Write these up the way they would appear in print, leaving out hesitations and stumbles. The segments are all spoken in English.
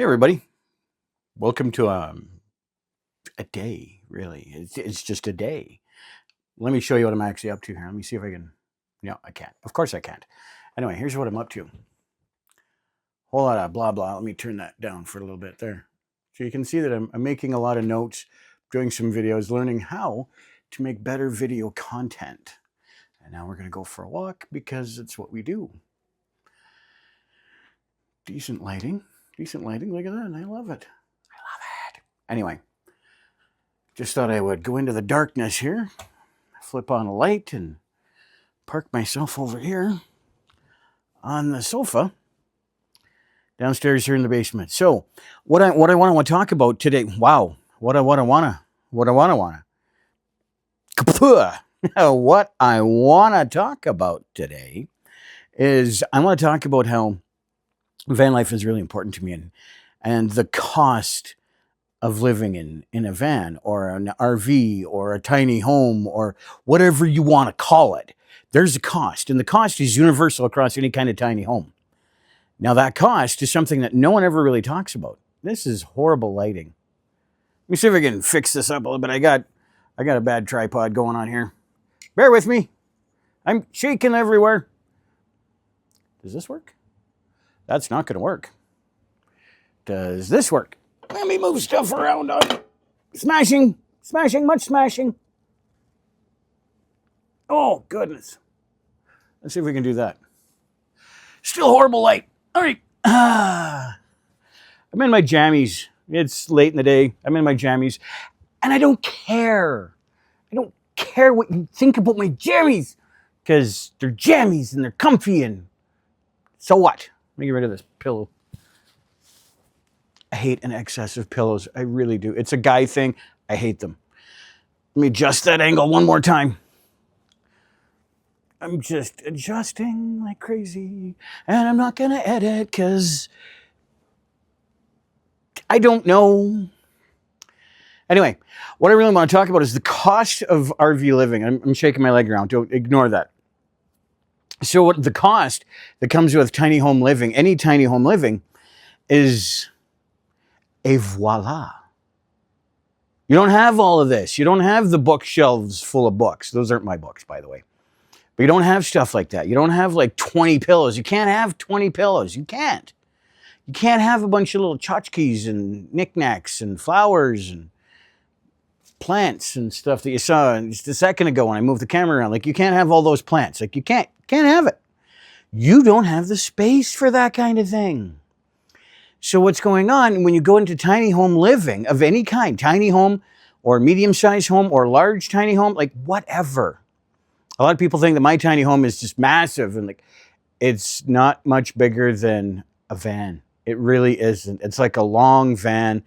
Hey everybody, welcome to a day. Really, it's just a day. Let me show you what I'm actually up to here. Let me see if I can. No, I can't. Of course I can't. Anyway, here's what I'm up to. Whole lot of blah blah. Let me turn that down for a little bit there, so you can see that I'm making a lot of notes, doing some videos, learning how to make better video content. And now we're gonna go for a walk because it's what we do. Decent lighting. Decent lighting. Look at that. I love it. I love it. Anyway, just thought I would go into the darkness here, flip on a light, and park myself over here on the sofa downstairs here in the basement. So, what I want to talk about today. Wow, what I want to talk about today is I want to talk about how van life is really important to me, and the cost of living in a van or an RV or a tiny home or whatever you want to call it. There's a cost, and the cost is universal across any kind of tiny home. Now, that cost is something that no one ever really talks about. This is horrible lighting. Let me see if I can fix this up a little bit. I got a bad tripod going on here. Bear with me. I'm shaking everywhere. Does this work? That's not going to work. Does this work? Let me move stuff around on it. Smashing, much smashing. Oh, goodness. Let's see if we can do that. Still horrible light. All right. I'm in my jammies. It's late in the day. I'm in my jammies. And I don't care. I don't care what you think about my jammies. Because they're jammies and they're comfy and so what? Let me get rid of this pillow. I hate an excess of pillows. I really do. It's a guy thing. I hate them. Let me adjust that angle one more time. I'm just adjusting like crazy. And I'm not going to edit because I don't know. Anyway, what I really want to talk about is the cost of RV living. I'm shaking my leg around. Don't ignore that. So what the cost that comes with tiny home living, any tiny home living, is a voila. You don't have all of this. You don't have the bookshelves full of books. Those aren't my books, by the way. But you don't have stuff like that. You don't have like 20 pillows. You can't have 20 pillows. You can't. You can't have a bunch of little tchotchkes and knickknacks and flowers and plants and stuff that you saw just a second ago when I moved the camera around. Like, you can't have all those plants. Like, you can't have it. You don't have the space for that kind of thing. So what's going on when you go into tiny home living of any kind, tiny home or medium-sized home or large tiny home, like whatever. A lot of people think that my tiny home is just massive, and like it's not much bigger than a van. It really isn't. It's like a long van.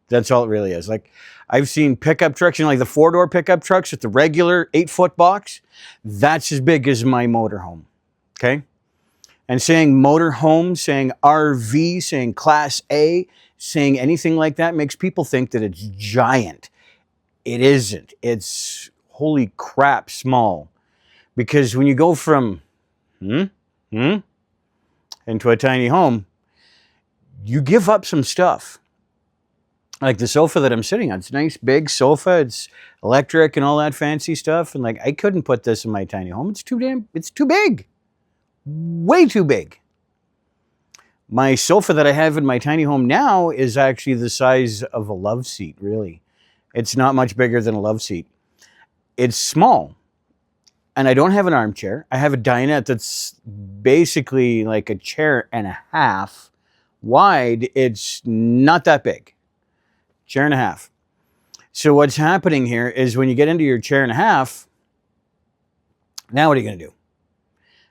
That's all it really is. Like, I've seen pickup trucks, like the 4-door pickup trucks with the regular 8-foot box. That's as big as my motorhome. Okay? And saying motorhome, saying RV, saying Class A, saying anything like that makes people think that it's giant. It isn't. It's holy crap small. Because when you go from into a tiny home, you give up some stuff. Like the sofa that I'm sitting on. It's a nice big sofa. It's electric and all that fancy stuff. And like, I couldn't put this in my tiny home. It's too big. Way too big. My sofa that I have in my tiny home now is actually the size of a love seat, really. It's not much bigger than a love seat. It's small. And I don't have an armchair. I have a dinette that's basically like a chair and a half wide. It's not that big. Chair and a half. So what's happening here is when you get into your chair and a half, now what are you going to do?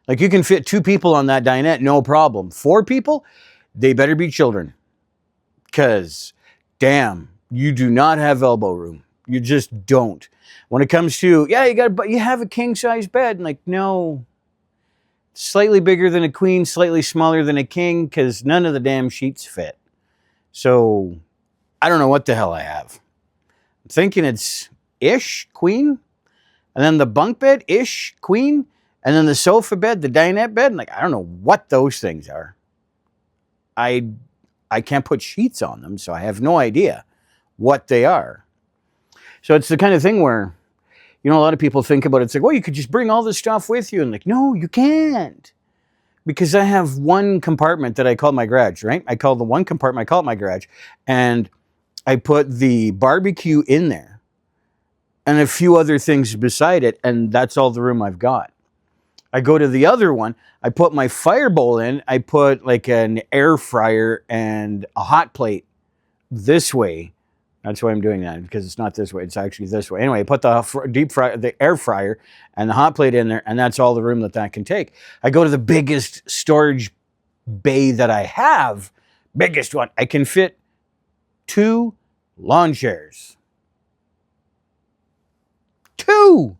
Like, you can fit 2 people on that dinette, no problem. 4 people, they better be children. Because, damn, you do not have elbow room. You just don't. When it comes to, you have a king-size bed. And like, no. Slightly bigger than a queen, slightly smaller than a king, because none of the damn sheets fit. So, I don't know what the hell I have. I'm thinking it's ish, queen. And then the bunk bed, ish, queen. And then the sofa bed, the dinette bed. And like, I don't know what those things are. I I can't put sheets on them, so I have no idea what they are. So it's the kind of thing where, you know, a lot of people think about it. It's like, well, you could just bring all this stuff with you. And like, no, you can't. Because I have one compartment that I call my garage, right? I call the one compartment, I call it my garage. And I put the barbecue in there and a few other things beside it. And that's all the room I've got. I go to the other one. I put my fire bowl in. I put like an air fryer and a hot plate this way. That's why I'm doing that, because it's not this way. It's actually this way. Anyway, I put the air fryer and the hot plate in there, and that's all the room that can take. I go to the biggest storage bay that I have, biggest one. I can fit 2 lawn chairs. 2!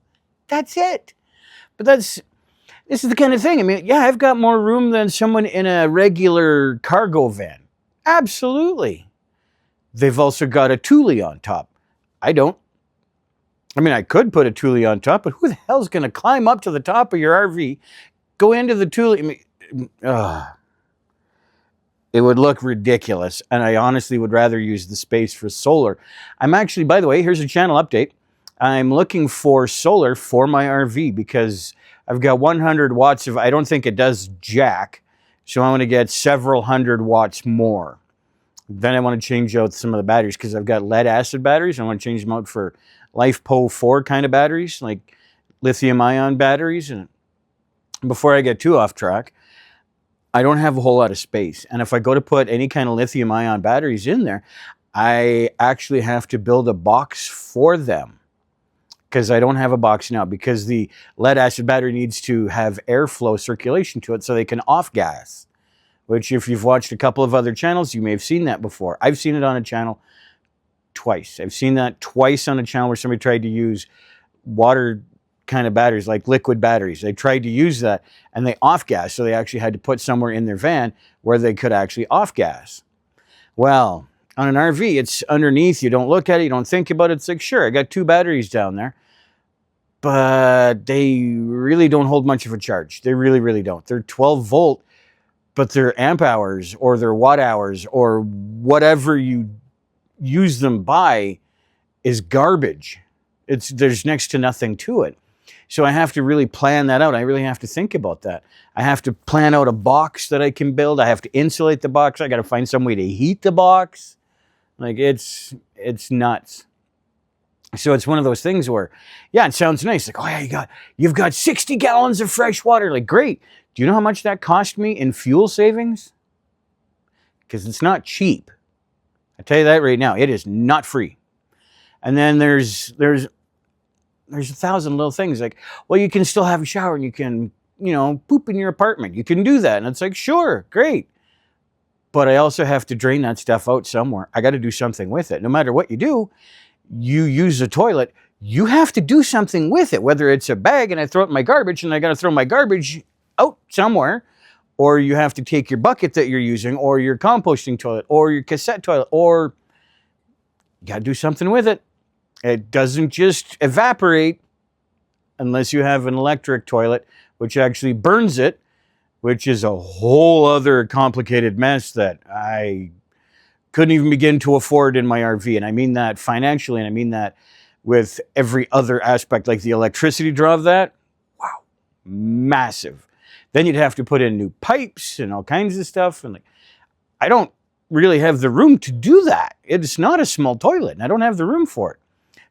That's it. But this is the kind of thing. I mean, yeah, I've got more room than someone in a regular cargo van. Absolutely. They've also got a Thule on top. I don't. I mean, I could put a Thule on top, but who the hell's going to climb up to the top of your RV, go into the Thule? I mean, it would look ridiculous, and I honestly would rather use the space for solar. I'm actually, by the way, here's a channel update. I'm looking for solar for my RV because I've got 100 watts of, I don't think it does jack, so I want to get several hundred watts more. Then I want to change out some of the batteries because I've got lead acid batteries. I want to change them out for LiFePO4 kind of batteries, like lithium ion batteries. And before I get too off track, I don't have a whole lot of space. And if I go to put any kind of lithium ion batteries in there, I actually have to build a box for them because I don't have a box now, because the lead acid battery needs to have airflow circulation to it so they can off gas. Which, if you've watched a couple of other channels, you may have seen that before. I've seen it on a channel twice. I've seen that twice on a channel where somebody tried to use water kind of batteries, like liquid batteries. They tried to use that, and they off-gas, so they actually had to put somewhere in their van where they could actually off-gas. Well, on an RV, it's underneath. You don't look at it. You don't think about it. It's like, sure, I got 2 batteries down there, but they really don't hold much of a charge. They really, really don't. They're 12 volt. But their amp hours or their watt hours or whatever you use them by is garbage. There's next to nothing to it. So I have to really plan that out. I really have to think about that. I have to plan out a box that I can build. I have to insulate the box. I got to find some way to heat the box. Like, it's nuts. So it's one of those things where, yeah, it sounds nice. Like, oh yeah, you've got 60 gallons of fresh water. Like, great. Do you know how much that cost me in fuel savings? Because it's not cheap. I tell you that right now. It is not free. And then there's 1,000 little things like, well, you can still have a shower and you can, you know, poop in your apartment. You can do that. And it's like, sure, great. But I also have to drain that stuff out somewhere. I got to do something with it. No matter what you do, you use a toilet, you have to do something with it, whether it's a bag and I throw it in my garbage and I got to throw my garbage out somewhere, or you have to take your bucket that you're using or your composting toilet or your cassette toilet, or you got to do something with it. It doesn't just evaporate unless you have an electric toilet, which actually burns it, which is a whole other complicated mess that I couldn't even begin to afford in my RV. And I mean that financially, and I mean that with every other aspect, like the electricity draw of that. Wow, massive. Then you'd have to put in new pipes and all kinds of stuff. And like, I don't really have the room to do that. It's not a small toilet, and I don't have the room for it.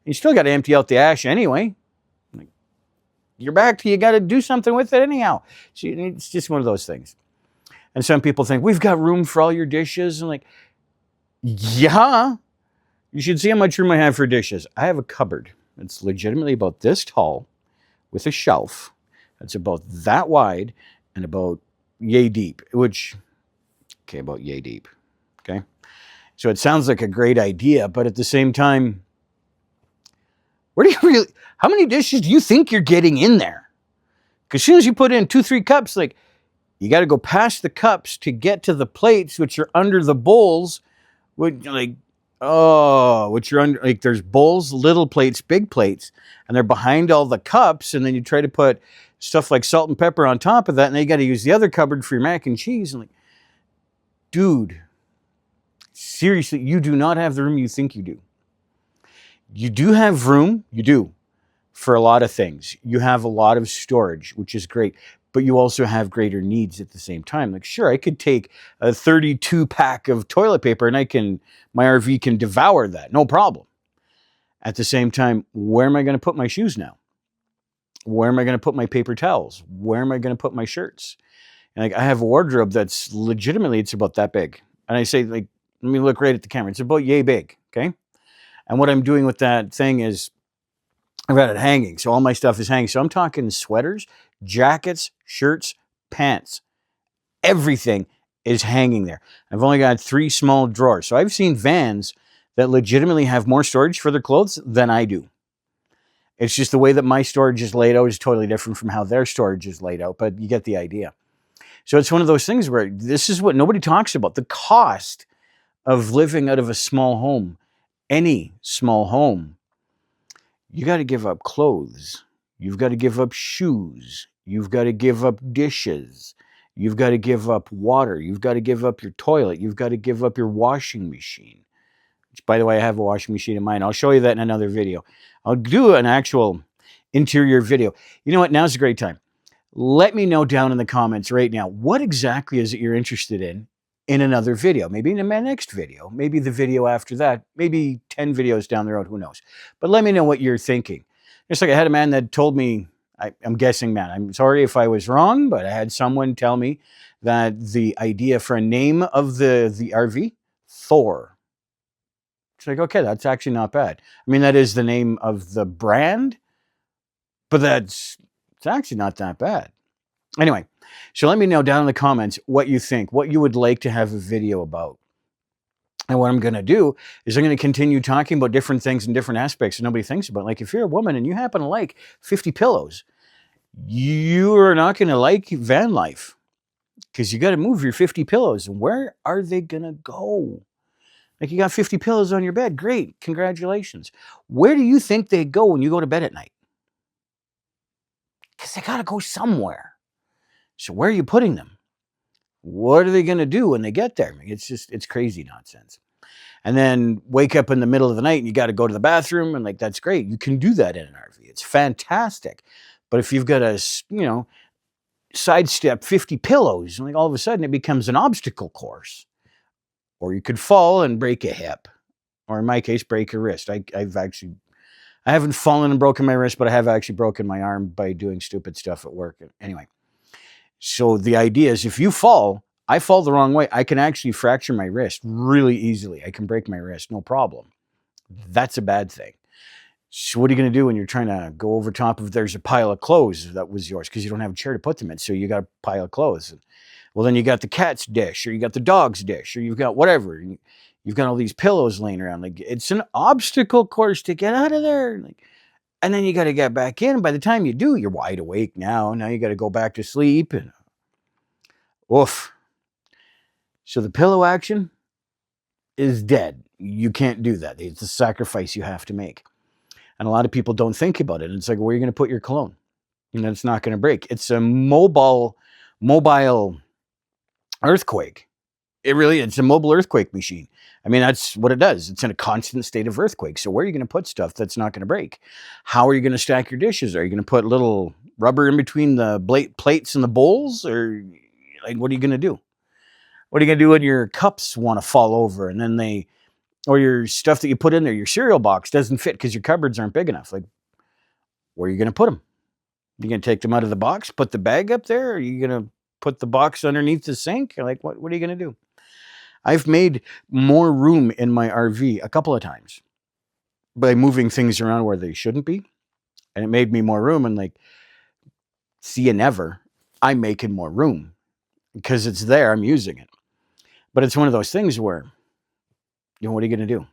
You still got to empty out the ash anyway. Like, you're back to, you got to do something with it anyhow. So it's just one of those things. And some people think, we've got room for all your dishes. And like, yeah, you should see how much room I have for dishes. I have a cupboard. It's legitimately about this tall with a shelf. It's about that wide and about yay deep, about yay deep, okay? So it sounds like a great idea, but at the same time, how many dishes do you think you're getting in there? Because as soon as you put in 2-3 cups, like, you got to go past the cups to get to the plates, which are under the bowls, which you're under, like, there's bowls, little plates, big plates, and they're behind all the cups, and then you try to put stuff like salt and pepper on top of that, and then you got to use the other cupboard for your mac and cheese. And like, dude, Seriously, you do not have the room you think you do. You do have room, you do, for a lot of things. You have a lot of storage, which is great, but you also have greater needs at the same time. Like, sure, I could take a 32 pack of toilet paper and my RV can devour that, no problem. At the same time, where am I going to put my shoes now? Where am I going to put my paper towels? Where am I going to put my shirts? And like, I have a wardrobe that's legitimately, it's about that big. And I say, like, let me look right at the camera. It's about yay big, okay? And what I'm doing with that thing is I've got it hanging. So all my stuff is hanging. So I'm talking sweaters, jackets, shirts, pants. Everything is hanging there. I've only got 3 small drawers. So I've seen vans that legitimately have more storage for their clothes than I do. It's just the way that my storage is laid out is totally different from how their storage is laid out, but you get the idea. So it's one of those things where this is what nobody talks about. The cost of living out of a small home, any small home. You got to give up clothes. You've got to give up shoes. You've got to give up dishes. You've got to give up water. You've got to give up your toilet. You've got to give up your washing machine. Which, by the way, I have a washing machine in mine. I'll show you that in another video. I'll do an actual interior video. You know what? Now's a great time. Let me know down in the comments right now, what exactly is it you're interested in another video? Maybe in my next video, maybe the video after that, maybe 10 videos down the road, who knows? But let me know what you're thinking. Just like I had a man that told me, I'm guessing, man, I'm sorry if I was wrong, but I had someone tell me that the idea for a name of the RV, Thor. It's like, okay, that's actually not bad. I mean, that is the name of the brand, but it's actually not that bad. Anyway, so let me know down in the comments what you think, what you would like to have a video about. And what I'm going to do is I'm going to continue talking about different things and different aspects that nobody thinks about. Like if you're a woman and you happen to like 50 pillows, you are not going to like van life because you got to move your 50 pillows. And where are they going to go? Like you got 50 pillows on your bed. Great. Congratulations. Where do you think they go when you go to bed at night? Because they got to go somewhere. So where are you putting them? What are they going to do when they get there? It's crazy nonsense. And then wake up in the middle of the night and you got to go to the bathroom and like, that's great. You can do that in an RV. It's fantastic. But if you've got to, sidestep 50 pillows, like all of a sudden it becomes an obstacle course. Or you could fall and break a hip. Or in my case, break a wrist. I haven't fallen and broken my wrist, but I have actually broken my arm by doing stupid stuff at work. Anyway. So the idea is if you fall, I fall the wrong way, I can actually fracture my wrist really easily. I can break my wrist, no problem. That's a bad thing. So what are you going to do when you're trying to go over top of, there's a pile of clothes that was yours because you don't have a chair to put them in. So you got a pile of clothes. Well, then you got the cat's dish or you got the dog's dish or you've got whatever. You've got all these pillows laying around. Like it's an obstacle course to get out of there. Like, and then you got to get back in. By the time you do, you're wide awake now. Now you got to go back to sleep. And oof. So the pillow action is dead. You can't do that. It's a sacrifice you have to make. And a lot of people don't think about it. It's like, where are you going to put your cologne? It's not going to break. It's a mobile earthquake. It's a mobile earthquake machine. I mean, that's what it does. It's in a constant state of earthquake. So where are you going to put stuff that's not going to break? How are you going to stack your dishes? Are you going to put little rubber in between the plates and the bowls? Or like, what are you going to do? What are you going to do when your cups want to fall over and then or your stuff that you put in there, your cereal box doesn't fit because your cupboards aren't big enough? Like, where are you going to put them? Are you going to take them out of the box, put the bag up there? Or are you going to put the box underneath the sink? Like, what are you going to do? I've made more room in my RV a couple of times by moving things around where they shouldn't be. And it made me more room. And like, see you never. I'm making more room because it's there. I'm using it. But it's one of those things where, what are you going to do?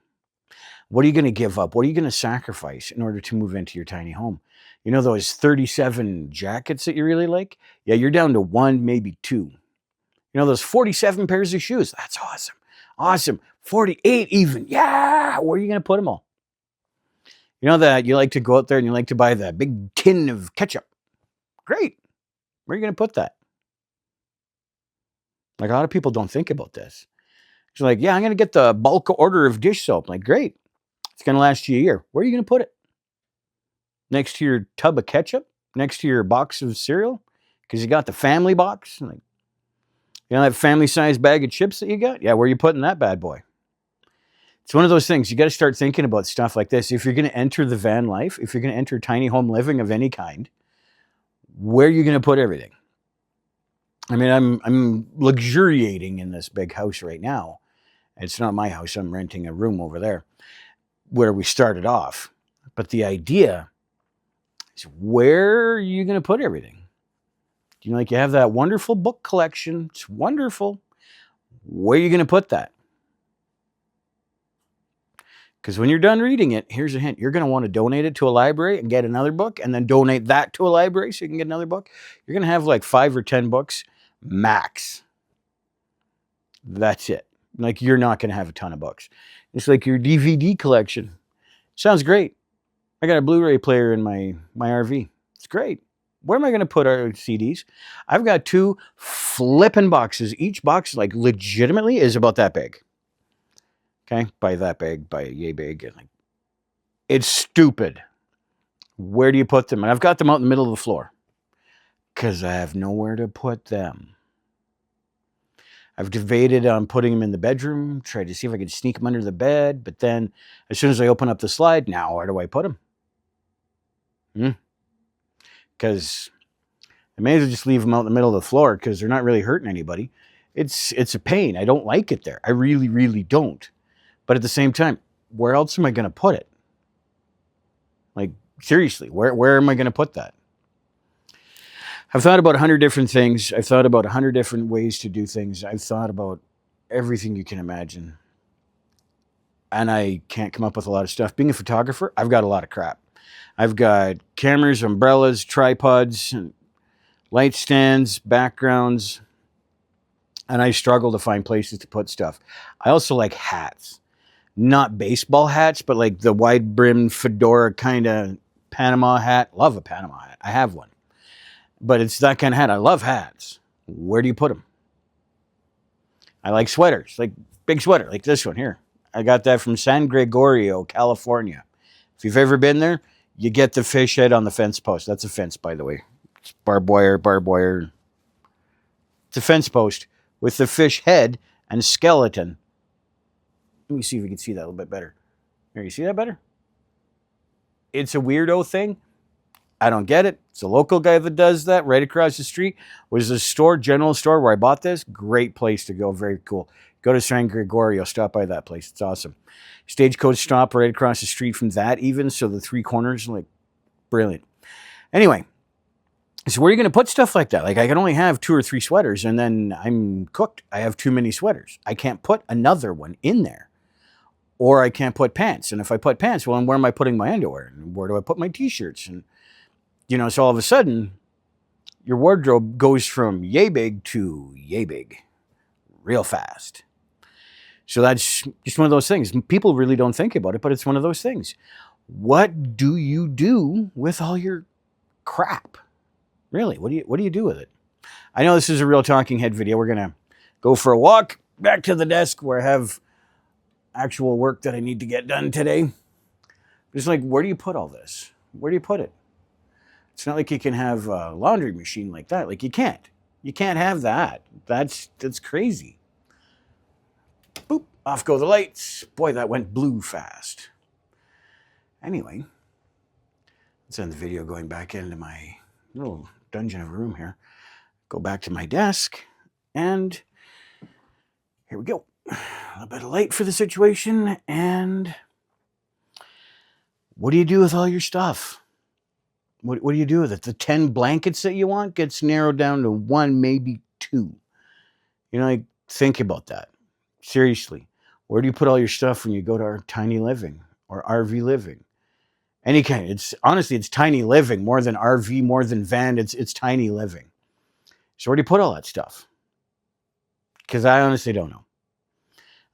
What are you going to give up? What are you going to sacrifice in order to move into your tiny home? Those 37 jackets that you really like? Yeah, you're down to 1, maybe 2. Those 47 pairs of shoes. That's awesome. Awesome. 48 even. Yeah. Where are you going to put them all? That you like to go out there and you like to buy that big tin of ketchup. Great. Where are you going to put that? Like a lot of people don't think about this. She's like, yeah, I'm going to get the bulk order of dish soap. I'm like, great. It's going to last you a year. Where are you going to put it? Next to your tub of ketchup? Next to your box of cereal? Because you got the family box? Like, you know that family-sized bag of chips that you got? Yeah, where are you putting that bad boy? It's one of those things. You got to start thinking about stuff like this. If you're going to enter the van life, if you're going to enter tiny home living of any kind, where are you going to put everything? I mean, I'm luxuriating in this big house right now. It's not my house. I'm renting a room over there where we started off. But the idea is, where are you going to put everything? You know, like, you have that wonderful book collection. It's wonderful. Where are you going to put that? Because when you're done reading it, here's a hint. You're going to want to donate it to a library and get another book, and then donate that to a library so you can get another book. You're going to have like 5 or 10 books max. That's it. Like, you're not going to have a ton of books. It's like your DVD collection. Sounds great. I got a Blu-ray player in my RV. It's great. Where am I going to put our CDs? I've got 2 flipping boxes. Each box, like, legitimately is about that big. Okay? By that big, by yay big. And like, it's stupid. Where do you put them? And I've got them out in the middle of the floor because I have nowhere to put them. I've debated on putting them in the bedroom, tried to see if I could sneak them under the bed, but then as soon as I open up the slide, now where do I put them? Because I may as well just leave them out in the middle of the floor because they're not really hurting anybody. It's a pain. I don't like it there. I really, really don't. But at the same time, where else am I going to put it? Like, seriously, where am I going to put that? I've thought about 100 different things. I've thought about 100 different ways to do things. I've thought about everything you can imagine. And I can't come up with a lot of stuff. Being a photographer, I've got a lot of crap. I've got cameras, umbrellas, tripods, light stands, backgrounds. And I struggle to find places to put stuff. I also like hats. Not baseball hats, but like the wide-brimmed fedora kind of Panama hat. Love a Panama hat. I have one. But it's that kind of hat. I love hats. Where do you put them? I like sweaters, like big sweater, like this one here. I got that from San Gregorio, California. If you've ever been there, you get the fish head on the fence post. That's a fence, by the way. It's barbed wire. It's a fence post with the fish head and skeleton. Let me see if we can see that a little bit better. Here, you see that better? It's a weirdo thing. I don't get it. It's a local guy that does that. Right across the street was a store, general store, where I bought this. Great place to go. Very cool. Go to San Gregorio. Stop by that place. It's awesome. Stagecoach stop right across the street from that even. So the 3 corners, like, brilliant. Anyway, so where are you going to put stuff like that? Like, I can only have 2 or 3 sweaters and then I'm cooked. I have too many sweaters. I can't put another one in there. Or I can't put pants. And if I put pants, well, where am I putting my underwear? And where do I put my t-shirts? And you know, so all of a sudden, your wardrobe goes from yay big to yay big real fast. So that's just one of those things. People really don't think about it, but it's one of those things. What do you do with all your crap? Really, what do you do with it? I know this is a real talking head video. We're going to go for a walk back to the desk where I have actual work that I need to get done today. It's like, where do you put all this? Where do you put it? It's not like you can have a laundry machine like that. Like, you can't. You can't have that. That's crazy. Boop. Off go the lights. Boy, that went blue fast. Anyway, let's end the video going back into my little dungeon of a room here. Go back to my desk. And here we go. A little bit of light for the situation. And what do you do with all your stuff? What do you do with it? The 10 blankets that you want gets narrowed down to 1, maybe 2. You know, like, think about that. Seriously. Where do you put all your stuff when you go to our tiny living or RV living? Any kind. It's tiny living more than RV, more than van. It's tiny living. So where do you put all that stuff? Because I honestly don't know.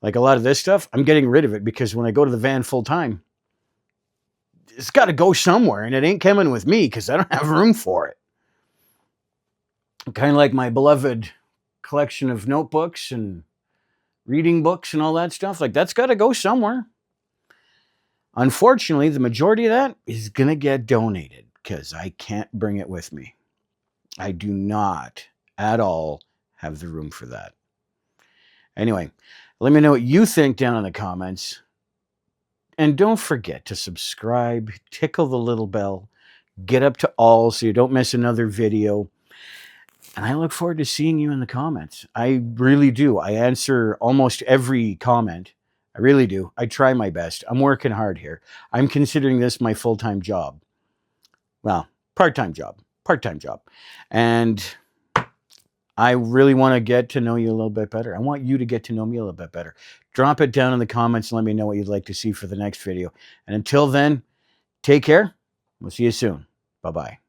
Like, a lot of this stuff, I'm getting rid of it because when I go to the van full time, it's got to go somewhere, and it ain't coming with me because I don't have room for it. Kind of like my beloved collection of notebooks and reading books and all that stuff. Like, that's got to go somewhere. Unfortunately, the majority of that is going to get donated because I can't bring it with me. I do not at all have the room for that. Anyway, let me know what you think down in the comments. And don't forget to subscribe, tickle the little bell, get up to all so you don't miss another video. And I look forward to seeing you in the comments. I really do. I answer almost every comment. I really do. I try my best. I'm working hard here. I'm considering this my full-time job. Well, part-time job. And I really want to get to know you a little bit better. I want you to get to know me a little bit better. Drop it down in the comments and let me know what you'd like to see for the next video. And until then, take care. We'll see you soon. Bye-bye.